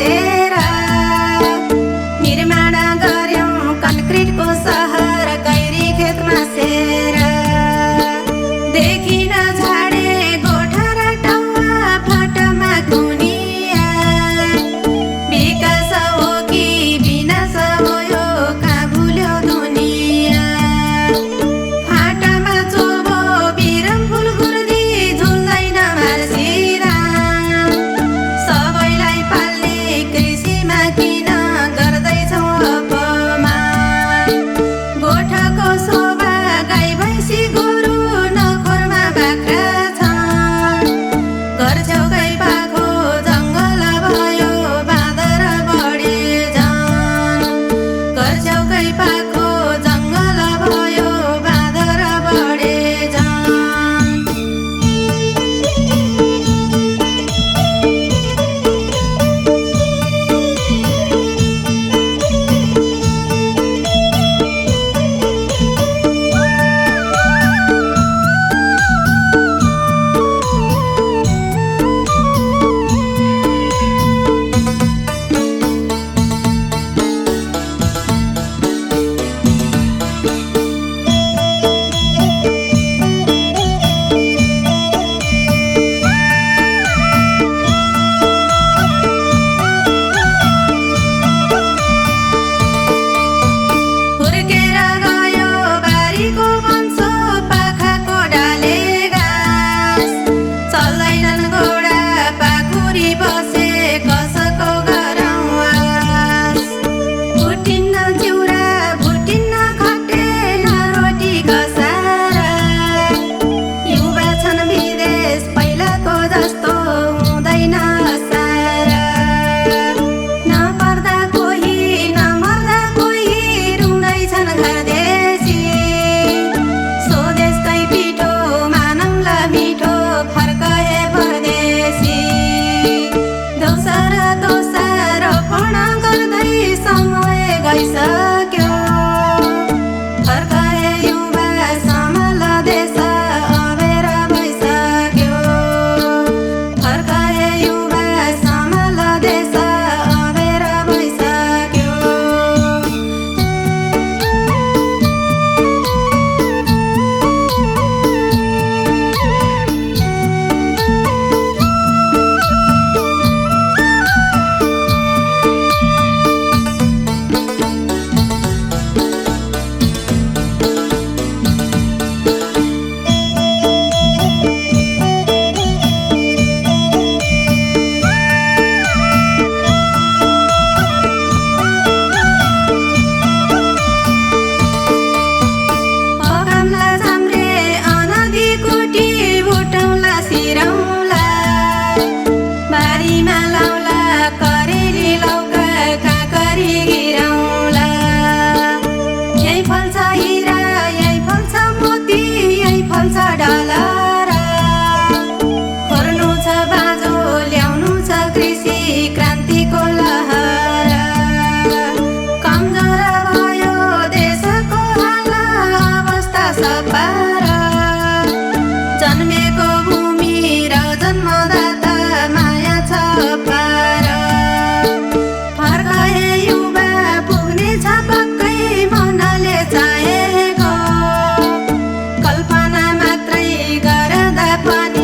बसेर निर्माण गर्यौं कन्क्रिटको सहर गैरी खेतमा सेर देखिन झाडे गोठा र टाउवा फाटमा दुनिया विकास हो कि विनाश हो यो कहाँ भुल्यो दुनिया फाटामा चोबो बिरम फुल गुर्दी झुल्दैन मार्सिरा सबैलाई पाल्ने कृषिमा किन गर्दैछौ अपमान गोठको शोभा गाई भैँसी गोरु नखोरमा बाख्रा छन् घर छेउकै पाखो जङ्गल भयो बाँदर बढे झन् घर छेउकै पाखो जङ्गल भयो बाँदर बढे झन् हुर्केर गयो बारीको वंशो पाखाको डाले घाँस चल्दैनन् घोडा पाखुरी बसे कसको गरौँ आस भुटिन्न चिउरा भुटिन्न खटेन रोटी कसार युवा छन् विदेश पहिलाको जस्तो हुँदैन सार नपर्दा कोही नमर्दा कोही रुँदैछन् घरदेशी स्वदेशकै पिठो मानौँला मिठो फर्कए परदेशी दोषारोपण गर्दै समय गइसक्यो फर्कए युवा सम्हाल देश अबेर भइसक्यो फर्कए युवा सम्हाल देश अबेर भइसक्यो पकाउँला चाम्रे अनदी कुटी भुटौँला सिरौँला बारीमा लाउला करेली लौका काँकरी गिरौँला यही फल्छ हिरा यही फल्छ मोती यही फल्छ डलर खोर्नु छ बाँझो ल्याउनु छ कृषि क्रान्तिको लहर कमजोर भयो देशको हाल अवस्था सपार जन्मेको भूमि र जन्मदाता माया छ पार फर्कए युवा पुग्नेछ पक्कै मनले चाहेको कल्पना मात्रै गर्दा पनि